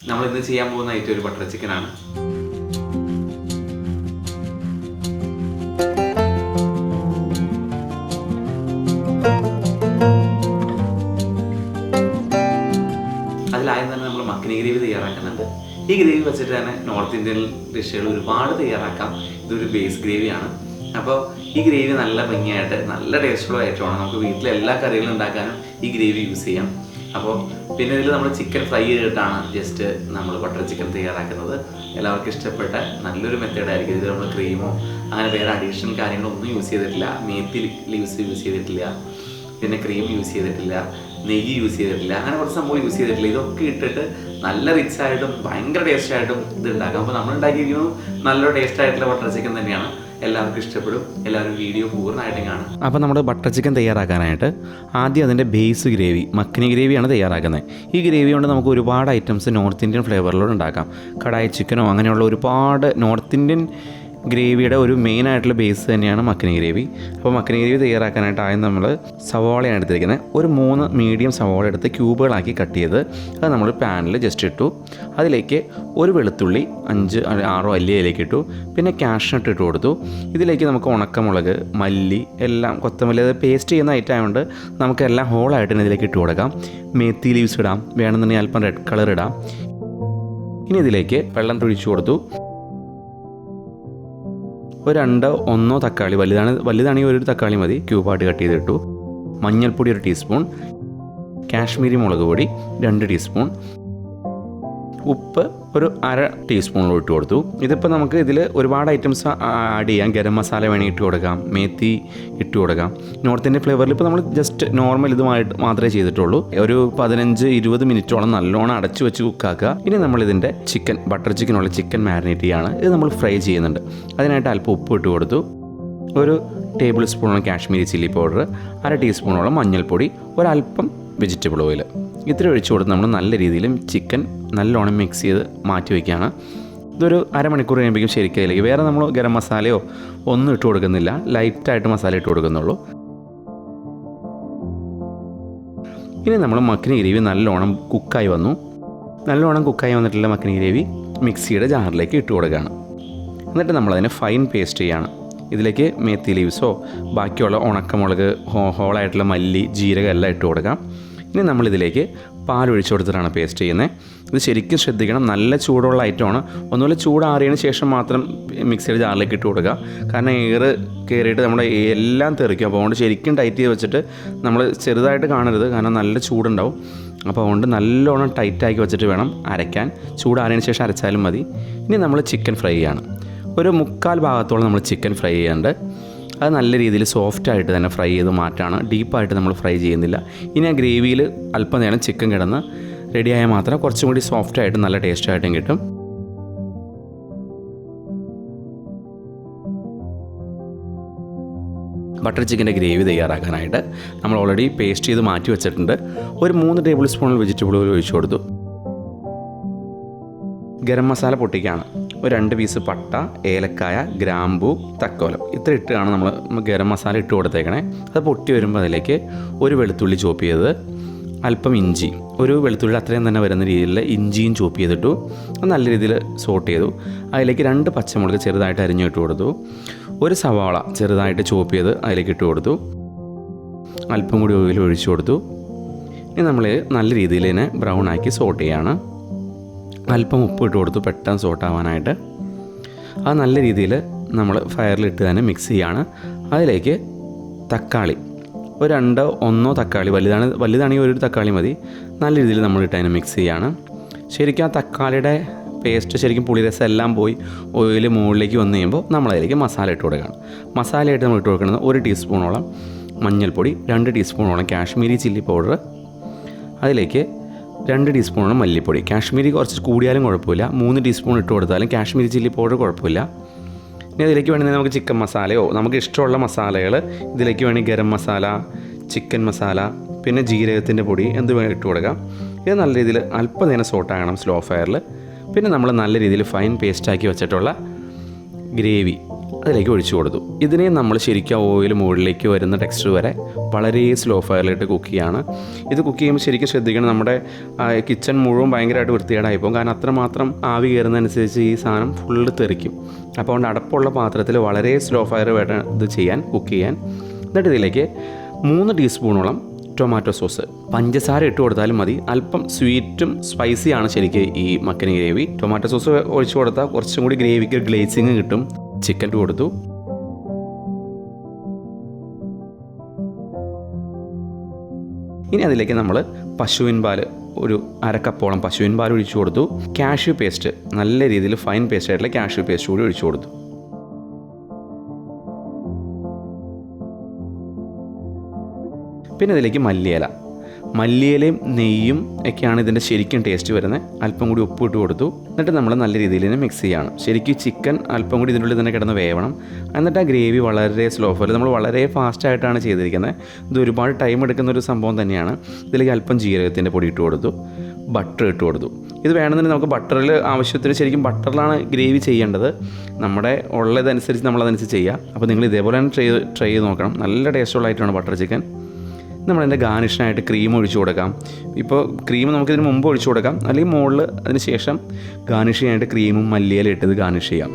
നമ്മളിന്ന് ചെയ്യാൻ പോകുന്ന ഐറ്റം ഒരു ബട്ടർ ചിക്കനാണ്. അതിലാദ്യം തന്നെ നമ്മൾ മഖനി ഗ്രേവി തയ്യാറാക്കുന്നുണ്ട്. ഈ ഗ്രേവി വെച്ചിട്ട് തന്നെ നോർത്ത് ഇന്ത്യൻ ഡിഷുകൾ ഒരുപാട് തയ്യാറാക്കാം. ഇതൊരു ബേസ് ഗ്രേവിയാണ്. അപ്പോൾ ഈ ഗ്രേവി നല്ല ഭംഗിയായിട്ട് നല്ല ടേസ്റ്റുള്ള ഐറ്റമാണ്. നമുക്ക് വീട്ടിലെ എല്ലാ കറികളും ഉണ്ടാക്കാനും ഈ ഗ്രേവി യൂസ് ചെയ്യാം. അപ്പോൾ പിന്നെ ഇതിൽ നമ്മൾ ചിക്കൻ ഫ്രൈ ചെയ്തിട്ടാണ് ജസ്റ്റ് നമ്മൾ ബട്ടർ ചിക്കൻ തയ്യാറാക്കുന്നത്. എല്ലാവർക്കും ഇഷ്ടപ്പെട്ട നല്ലൊരു മെത്തേഡായിരിക്കും. ഇതിൽ നമ്മൾ ക്രീമോ അങ്ങനെ വേറെ അഡീഷണൽ കാര്യങ്ങളൊന്നും യൂസ് ചെയ്തിട്ടില്ല. മേത്തി ലീവ്സ് യൂസ് ചെയ്തിട്ടില്ല, പിന്നെ ക്രീം യൂസ് ചെയ്തിട്ടില്ല, നെയ്യ് യൂസ് ചെയ്തിട്ടില്ല, അങ്ങനെ കുറച്ച് സംഭവം യൂസ് ചെയ്തിട്ടില്ല. ഇതൊക്കെ ഇട്ടിട്ട് നല്ല റിച്ച് ആയിട്ടും ഭയങ്കര ടേസ്റ്റ് ആയിട്ടും ഇത് ഉണ്ടാക്കാം. അപ്പോൾ നമ്മൾ ഉണ്ടാക്കിയിരിക്കുന്നത് നല്ലൊരു ടേസ്റ്റ് ആയിട്ടുള്ള ബട്ടർ ചിക്കൻ തന്നെയാണ്. എല്ലാവർക്കും ഇഷ്ടപ്പെടും. എല്ലാവരും വീഡിയോ പൂർണ്ണമായിട്ടും കാണും. അപ്പോൾ നമ്മുടെ ബട്ടർ ചിക്കൻ തയ്യാറാക്കാനായിട്ട് ആദ്യം അതിൻ്റെ ബേസ് ഗ്രേവി മഖനി ഗ്രേവിയാണ് തയ്യാറാക്കുന്നത്. ഈ ഗ്രേവി കൊണ്ട് നമുക്ക് ഒരുപാട് ഐറ്റംസ് നോർത്ത് ഇന്ത്യൻ ഫ്ലേവറിലൂടെ ഉണ്ടാക്കാം. കടായി ചിക്കനോ അങ്ങനെയുള്ള ഒരുപാട് നോർത്ത് ഇന്ത്യൻ ഗ്രേവിയുടെ ഒരു മെയിനായിട്ടുള്ള ബേസ് തന്നെയാണ് മഖനി ഗ്രേവി. അപ്പോൾ മഖനി ഗ്രേവി തയ്യാറാക്കാനായിട്ട് ആദ്യം നമ്മൾ സവാളയാണ് എടുത്തിരിക്കുന്നത്. ഒരു 3 മീഡിയം സവാള എടുത്ത് ക്യൂബുകളാക്കി കട്ട് ചെയ്ത് അത് നമ്മൾ പാനിൽ ജസ്റ്റ് ഇട്ടു. അതിലേക്ക് ഒരു വെളുത്തുള്ളി 5-6 അല്ലിയിലേക്ക് ഇട്ടു. പിന്നെ കാഷ്നട്ട് ഇട്ട് കൊടുത്തു. ഇതിലേക്ക് നമുക്ക് ഉണക്കമുളക്, മല്ലി എല്ലാം, കൊത്തമല്ലി അത് പേസ്റ്റ് ചെയ്യുന്ന ഐറ്റം ആയതുകൊണ്ട് നമുക്കെല്ലാം ഹോളായിട്ട് ഇതിലേക്ക് ഇട്ട് കൊടുക്കാം. മേത്തി ലീവ്സ് ഇടാം, വേണമെന്നുണ്ടെങ്കിൽ അല്പം റെഡ് കളർ ഇടാം. ഇനി ഇതിലേക്ക് വെള്ളം ഒഴിച്ചു കൊടുത്തു. ഒരു 2-1 തക്കാളി, വലുതാണെങ്കിൽ ഒരു തക്കാളി മതി, ക്യൂബായിട്ട് കട്ട് ചെയ്തിട്ടു. മഞ്ഞൾപ്പൊടി 1 ടീസ്പൂൺ, കാശ്മീരി മുളക് പൊടി 2 ടീസ്പൂൺ, ഉപ്പ് ഒരു 1/2 ടീസ്പൂൺ ഇട്ട് കൊടുത്തു. ഇതിപ്പോൾ നമുക്ക് ഇതിൽ ഒരുപാട് ഐറ്റംസ് ആഡ് ചെയ്യാം. ഗരം മസാല വേണമെങ്കിൽ ഇട്ട് കൊടുക്കാം, മേത്തി ഇട്ട് കൊടുക്കാം. നോർത്ത് ഇന്ത്യൻ ഫ്ലേവറിൽ ഇപ്പോൾ നമ്മൾ ജസ്റ്റ് നോർമൽ ഇതുമായിട്ട് മാത്രമേ ചെയ്തിട്ടുള്ളൂ. ഒരു 15-20 മിനിറ്റോളം നല്ലോണം അടച്ചു വെച്ച് കുക്കാക്കുക. ഇനി നമ്മളിതിൻ്റെ ബട്ടർ ചിക്കനുള്ള ചിക്കൻ മാരിനേറ്റ് ചെയ്യുകയാണ്. ഇത് നമ്മൾ ഫ്രൈ ചെയ്യുന്നുണ്ട്. അതിനായിട്ട് അല്പം ഉപ്പ് ഇട്ട് കൊടുത്തു. ഒരു ടേബിൾ സ്പൂണോളം കാശ്മീരി ചില്ലി പൗഡർ, 1/2 ടീസ്പൂണോളം മഞ്ഞൾപ്പൊടി, ഒരല്പം വെജിറ്റബിൾ ഓയിൽ ഇത്ര ഒഴിച്ചു കൊടുത്ത് നമ്മൾ നല്ല രീതിയിൽ ചിക്കൻ നല്ലോണം മിക്സ് ചെയ്ത് മാറ്റി വയ്ക്കുകയാണ്. ഇതൊരു അരമണിക്കൂർ കഴിയുമ്പോഴേക്കും ശരിക്കും അതിലേക്ക് വേറെ നമ്മൾ ഗരം മസാലയോ ഒന്നും ഇട്ട് കൊടുക്കുന്നില്ല. ലൈറ്റായിട്ട് മസാല ഇട്ട് കൊടുക്കുന്നുള്ളൂ. ഇനി നമ്മൾ മഖനി ഗ്രേവി നല്ലോണം കുക്കായി വന്നിട്ടുള്ള മഖനി ഗ്രേവി മിക്സിയുടെ ജാറിലേക്ക് ഇട്ട് കൊടുക്കുകയാണ്. എന്നിട്ട് നമ്മളതിനെ ഫൈൻ പേസ്റ്റ് ചെയ്യുകയാണ്. ഇതിലേക്ക് മേത്തി ലീവ്സോ ബാക്കിയുള്ള ഉണക്കമുളക്, ഹോളായിട്ടുള്ള മല്ലി, ജീരകം എല്ലാം ഇട്ട് കൊടുക്കാം. ഇനി നമ്മളിതിലേക്ക് പാലൊഴിച്ച് കൊടുത്തിട്ടാണ് പേസ്റ്റ് ചെയ്യുന്നത്. ഇത് ശരിക്കും ശ്രദ്ധിക്കണം, നല്ല ചൂടുള്ള ഐറ്റമാണ്. ഒന്നുപോലെ ചൂടാറിയതിന് ശേഷം മാത്രം മിക്സിയുടെ ജാറിലേക്ക് ഇട്ട് കൊടുക്കുക. കാരണം എയർ കയറിയിട്ട് നമ്മുടെ എല്ലാം തെറിക്കും. അപ്പോൾ അതുകൊണ്ട് ശരിക്കും ടൈറ്റ് ചെയ്ത് വെച്ചിട്ട് നമ്മൾ ചെറുതായിട്ട് കാണരുത്, കാരണം നല്ല ചൂടുണ്ടാവും. അപ്പോൾ അതുകൊണ്ട് നല്ലോണം ടൈറ്റാക്കി വെച്ചിട്ട് വേണം അരയ്ക്കാൻ. ചൂടാറിയതിന് ശേഷം അരച്ചാലും മതി. ഇനി നമ്മൾ ചിക്കൻ ഫ്രൈ ചെയ്യാണ്. ഒരു 1/4 ഭാഗത്തോളം നമ്മൾ ചിക്കൻ ഫ്രൈ ചെയ്യാണ്ട് അത് നല്ല രീതിയിൽ സോഫ്റ്റായിട്ട് തന്നെ ഫ്രൈ ചെയ്ത് മാറ്റാണ്. ഡീപ്പായിട്ട് നമ്മൾ ഫ്രൈ ചെയ്യുന്നില്ല. ഇനി ആ ഗ്രേവിയിൽ അല്പം നേരം ചിക്കൻ കിടന്ന് റെഡിയായാൽ മാത്രം കുറച്ചും കൂടി സോഫ്റ്റായിട്ടും നല്ല ടേസ്റ്റായിട്ടും കിട്ടും. ബട്ടർ ചിക്കൻ്റെ ഗ്രേവി തയ്യാറാക്കാനായിട്ട് നമ്മൾ ഓൾറെഡി പേസ്റ്റ് ചെയ്ത് മാറ്റി വെച്ചിട്ടുണ്ട്. ഒരു 3 ടേബിൾ സ്പൂൺ വെജിറ്റബിൾ ഓയിൽ ഒഴിച്ചു കൊടുത്തു. ഗരം മസാല പൊട്ടിക്കുകയാണ്. ഒരു 2 പീസ് പട്ട, ഏലക്കായ, ഗ്രാമ്പൂ, തക്കോലം ഇത്ര ഇട്ടാണ് നമ്മൾ ഗരം മസാല ഇട്ട് കൊടുത്തേക്കണേ. അത് പൊട്ടി വരുമ്പോൾ അതിലേക്ക് ഒരു വെളുത്തുള്ളി ചോപ്പ് ചെയ്തത്, അല്പം ഇഞ്ചി, ഒരു വെളുത്തുള്ളി അത്രയും തന്നെ വരുന്ന രീതിയിൽ ഇഞ്ചിയും ചോപ്പ് ചെയ്തിട്ടു. അത് നല്ല രീതിയിൽ സോട്ട് ചെയ്തു. അതിലേക്ക് 2 പച്ചമുളക് ചെറുതായിട്ട് അരിഞ്ഞിട്ട് കൊടുത്തു. ഒരു സവാള ചെറുതായിട്ട് ചോപ്പ് ചെയ്ത് അതിലേക്ക് ഇട്ട് കൊടുത്തു. അല്പം കൂടി ഓയിൽ ഒഴിച്ചു കൊടുത്തു. ഇനി നമ്മൾ നല്ല രീതിയിൽ തന്നെ ബ്രൗൺ ആക്കി സോട്ട് ചെയ്യാണ്. അല്പം ഉപ്പ് ഇട്ട് കൊടുത്തു പെട്ടെന്ന് സോട്ടാവാനായിട്ട്. അത് നല്ല രീതിയിൽ നമ്മൾ ഫയറിലിട്ട് തന്നെ മിക്സ് ചെയ്യാണ്. അതിലേക്ക് തക്കാളി ഒരു 2-1 തക്കാളി, വലുതാണെങ്കിൽ ഒരു തക്കാളി മതി, നല്ല രീതിയിൽ നമ്മളിട്ട് അതിനെ മിക്സ് ചെയ്യാണ്. ശരിക്കും ആ തക്കാളിയുടെ പേസ്റ്റ് ശരിക്കും പുളിരസം എല്ലാം പോയി ഓയിൽ മുകളിലേക്ക് വന്നു കഴിയുമ്പോൾ നമ്മളതിലേക്ക് മസാല ഇട്ട് കൊടുക്കുകയാണ്. മസാലയായിട്ട് നമ്മൾ ഇട്ട് കൊടുക്കുന്നത് 1 ടീസ്പൂണോളം മഞ്ഞൾപ്പൊടി, 2 ടീസ്പൂണോളം കാശ്മീരി ചില്ലി പൗഡർ, അതിലേക്ക് 2 ടീസ്പൂണോളം മല്ലിപ്പൊടി. കാശ്മീരി കുറച്ച് കൂടിയാലും കുഴപ്പമില്ല, 3 ടീസ്പൂൺ ഇട്ട് കൊടുത്താലും കാശ്മീരി ചില്ലി പൗഡർ കുഴപ്പമില്ല. ഇനി അതിലേക്ക് വേണമെങ്കിൽ നമുക്ക് ചിക്കൻ മസാലയോ നമുക്ക് ഇഷ്ടമുള്ള മസാലകൾ ഇതിലേക്ക് വേണമെങ്കിൽ ഗരം മസാല, ചിക്കൻ മസാല, പിന്നെ ജീരകത്തിൻ്റെ പൊടി എന്ത് വേണമെങ്കിൽ ഇട്ട് കൊടുക്കാം. ഇത് നല്ല രീതിയിൽ അല്പം നേരം സോട്ടാകണം സ്ലോ ഫയറിൽ. പിന്നെ നമ്മൾ നല്ല രീതിയിൽ ഫൈൻ പേസ്റ്റാക്കി വെച്ചിട്ടുള്ള ഗ്രേവി അതിലേക്ക് ഒഴിച്ചു കൊടുത്തു. ഇതിനെ നമ്മൾ ശരിക്കും ഓയിൽ മുകളിലേക്ക് വരുന്ന ടെക്സ്ചർ വരെ വളരെ സ്ലോ ഫയറിലിട്ട് കുക്ക് ചെയ്യാണ്. ഇത് കുക്ക് ചെയ്യുമ്പോൾ ശരിക്കും ശ്രദ്ധിക്കണം, നമ്മുടെ കിച്ചൺ മുഴുവൻ ഭയങ്കരമായിട്ട് വൃത്തികേടായിപ്പോകും. കാരണം അത്രമാത്രം ആവി കയറുന്നതനുസരിച്ച് ഈ സാധനം ഫുള്ള് തെറിക്കും. അപ്പോൾ അതുകൊണ്ട് അടപ്പുള്ള പാത്രത്തിൽ വളരെ സ്ലോ ഫയർ വേണം ഇത് കുക്ക് ചെയ്യാൻ. എന്നിട്ട് ഇതിലേക്ക് 3 ടീസ്പൂണോളം ടൊമാറ്റോ സോസ്, പഞ്ചസാര ഇട്ട് കൊടുത്താലും മതി. അല്പം സ്വീറ്റും സ്പൈസിയാണ് ശരിക്കും ഈ മക്കനി ഗ്രേവി. ടൊമാറ്റോ സോസ് ഒഴിച്ചു കൊടുത്താൽ കുറച്ചും കൂടി ഗ്രേവിക്ക് ഗ്ലേസിങ് കിട്ടും. ചിക്കൻ ഇട്ട് കൊടുത്തു. ഇനി അതിലേക്ക് നമ്മൾ പശുവിൻ പാല്, ഒരു 1/2 കപ്പോളം പശുവിൻ പാൽ ഒഴിച്ചു കൊടുത്തു. കാഷ്യൂ പേസ്റ്റ്, നല്ല രീതിയിൽ ഫൈൻ പേസ്റ്റ് ആയിട്ടുള്ള കാഷ്യൂ പേസ്റ്റ് കൂടി ഒഴിച്ചു കൊടുത്തു. പിന്നെ ഇതിലേക്ക് മല്ലിയിലയും നെയ്യും ഒക്കെയാണ് ഇതിൻ്റെ ശരിക്കും ടേസ്റ്റ് വരുന്നത്. അല്പം കൂടി ഉപ്പ് ഇട്ട് കൊടുത്തു. എന്നിട്ട് നമ്മൾ നല്ല രീതിയിൽ തന്നെ മിക്സ് ചെയ്യണം. ശരിക്കും ചിക്കൻ അല്പം കൂടി ഇതിനുള്ളിൽ തന്നെ കിടന്ന് വേവണം. എന്നിട്ട് ആ ഗ്രേവി വളരെ സ്ലോ ഫയർ, നമ്മൾ വളരെ ഫാസ്റ്റായിട്ടാണ് ചെയ്തിരിക്കുന്നത്. ഇത് ഒരുപാട് ടൈം എടുക്കുന്ന ഒരു സംഭവം തന്നെയാണ്. ഇതിലേക്ക് അല്പം ജീരകത്തിൻ്റെ പൊടി ഇട്ട് കൊടുത്തു, ബട്ടർ ഇട്ട് കൊടുത്തു. ഇത് വേണമെന്നുണ്ടെങ്കിൽ നമുക്ക് ബട്ടറിൽ ആവശ്യത്തിന്, ശരിക്കും ബട്ടറിലാണ് ഗ്രേവി ചെയ്യേണ്ടത്. നമ്മുടെ ഉള്ളതനുസരിച്ച് നമ്മളതനുസരിച്ച് ചെയ്യുക. അപ്പോൾ നിങ്ങൾ ഇതേപോലെ തന്നെ ട്രൈ ചെയ്ത് നോക്കണം. നല്ല ടേസ്റ്റുള്ളതായിട്ടാണ് ബട്ടർ ചിക്കൻ. നമ്മളതിൻ്റെ ഗാർണിഷിനായിട്ട് ക്രീം ഒഴിച്ചു കൊടുക്കാം. ഇപ്പോൾ ക്രീം നമുക്കിതിന് മുമ്പ് ഒഴിച്ചു കൊടുക്കാം, അല്ലെങ്കിൽ മുകളിൽ അതിന് ശേഷം ഗാർണിഷ് ചെയ്യാനായിട്ട് ക്രീമും മല്ലിയില ഇട്ടത് ഗാർണിഷ് ചെയ്യാം.